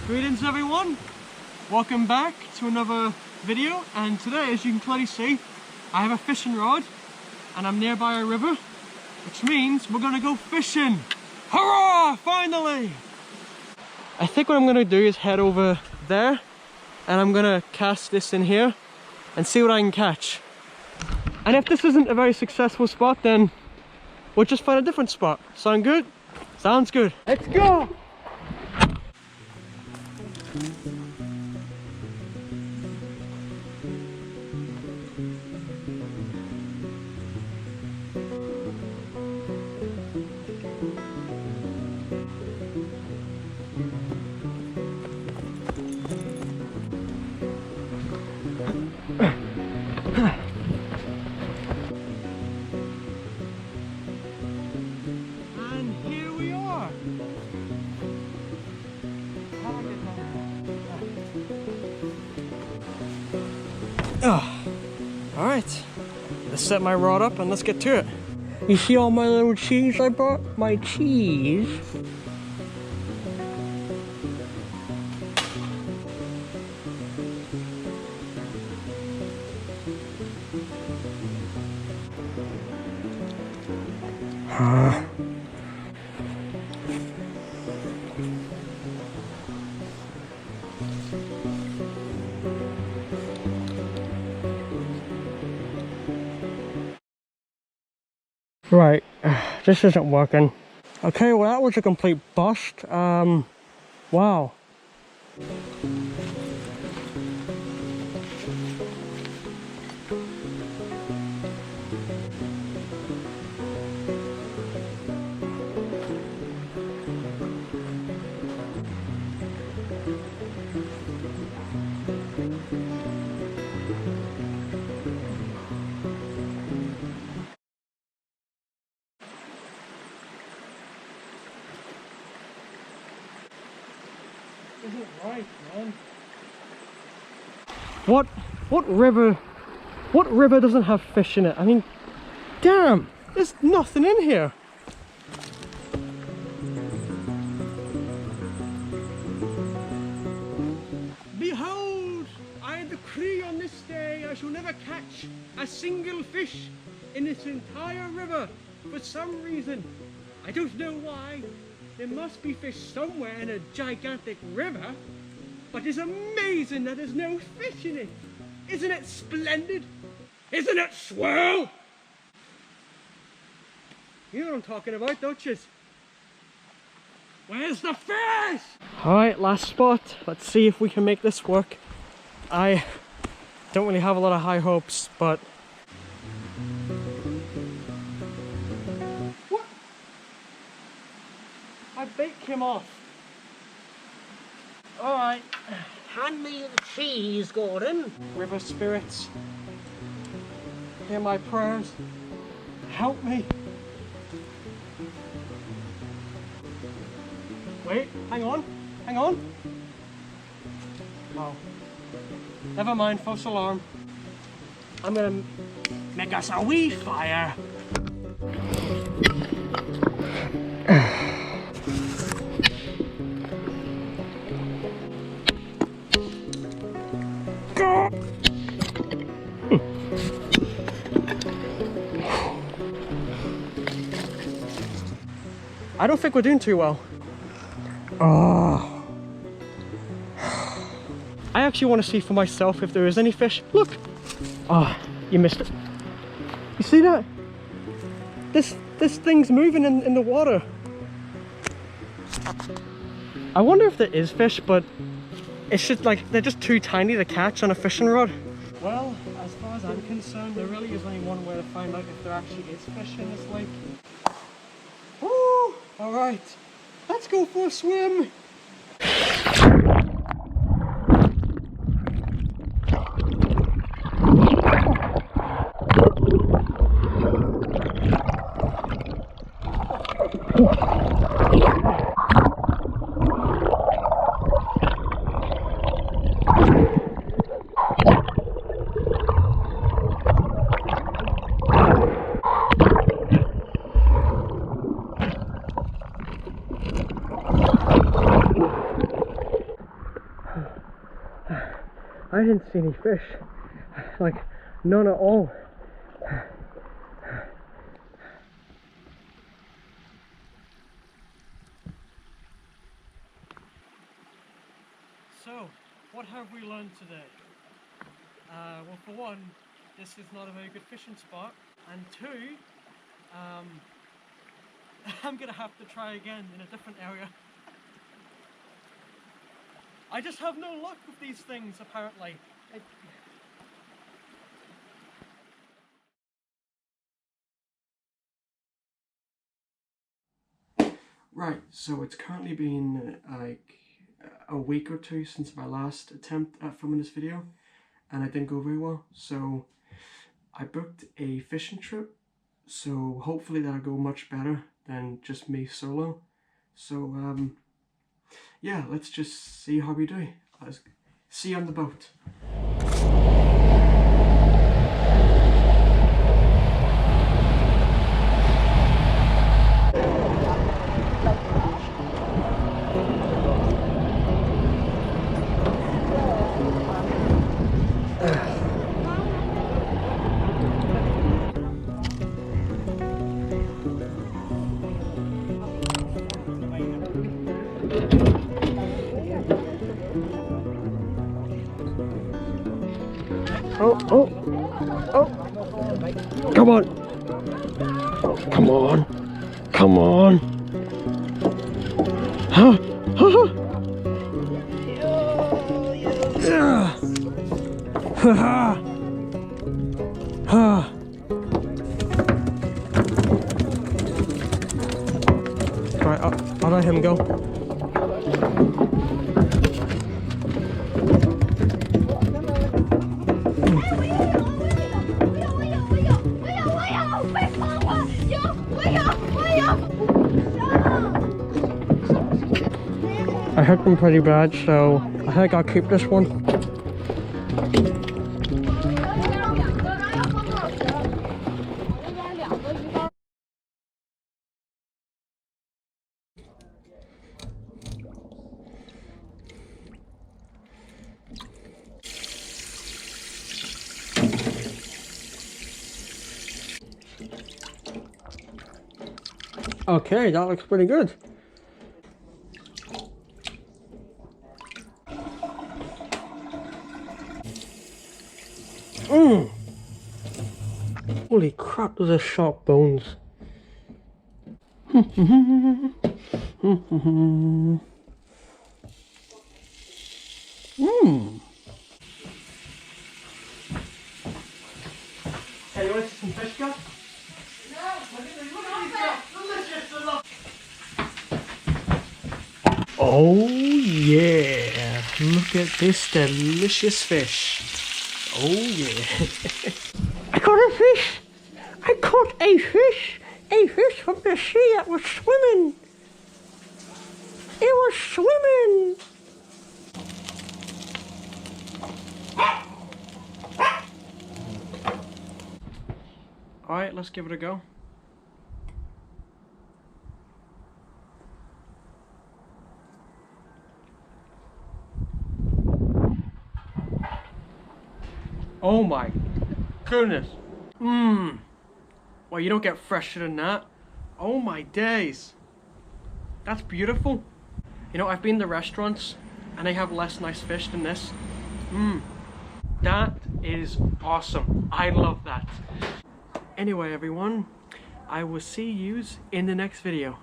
Greetings everyone, welcome back to another video, and today, as you can clearly see, I have a fishing rod and I'm nearby a river, which means we're gonna go fishing. Hurrah! Finally! I think what I'm gonna do is head over there and I'm gonna cast this in here and see what I can catch. And if this isn't a very successful spot, then we'll just find a different spot. Sound good? Sounds good. Let's go! And here we are. Alright, let's set my rod up and let's get to it. You see all my little cheese I brought? My cheese. Right, this isn't working. Okay, well that was a complete bust. Wow. Isn't right, man. What river doesn't have fish in it? I mean, damn, there's nothing in here. Behold, I decree on this day I shall never catch a single fish in this entire river. For some reason, I don't know why. There must be fish somewhere in a gigantic river, but it's amazing that there's no fish in it. Isn't it splendid? Isn't it swell? You know what I'm talking about, don't you? Where's the fish? Alright, last spot. Let's see if we can make this work. I don't really have a lot of high hopes, but... My bait came off. Alright, hand me the cheese, Gordon. River spirits, hear my prayers. Help me. Wait, hang on, hang on. Oh, never mind, false alarm. I'm gonna make us a wee fire. I don't think we're doing too well. Oh. I actually want to see for myself if there is any fish. Look! Ah, oh, you missed it. You see that? This thing's moving in the water. I wonder if there is fish, but it's just like, they're just too tiny to catch on a fishing rod. Well, as far as I'm concerned, there really is only one way to find out if there actually is fish in this lake. Woo! Alright, let's go for a swim! I didn't see any fish. Like, none at all. So, what have we learned today? Well, for one, this is not a very good fishing spot, and two, I'm gonna have to try again in a different area. I just have no luck with these things, apparently. Right, so it's currently been like a week or two since my last attempt at filming this video, and it didn't go very well. So I booked a fishing trip, so hopefully that'll go much better than just me solo. So yeah, let's just see how we do. Let's see you on the boat. Oh. Come on. Come on. Come on. Huh? Alright, I'll let him go. I hooked them pretty bad, so I think I'll keep this one. Okay, that looks pretty good. Holy crap, those are sharp bones. Hey, you want to see some fish, guys? Oh yeah, look at this delicious fish. Oh yeah. I caught a fish. I caught a fish. A fish from the sea that was swimming. It was swimming. Alright, let's give it a go. Oh my goodness. Well, you don't get fresher than that. Oh my days. That's beautiful. You know, I've been to restaurants and they have less nice fish than this. That is awesome. I love that. Anyway, everyone, I will see yous in the next video.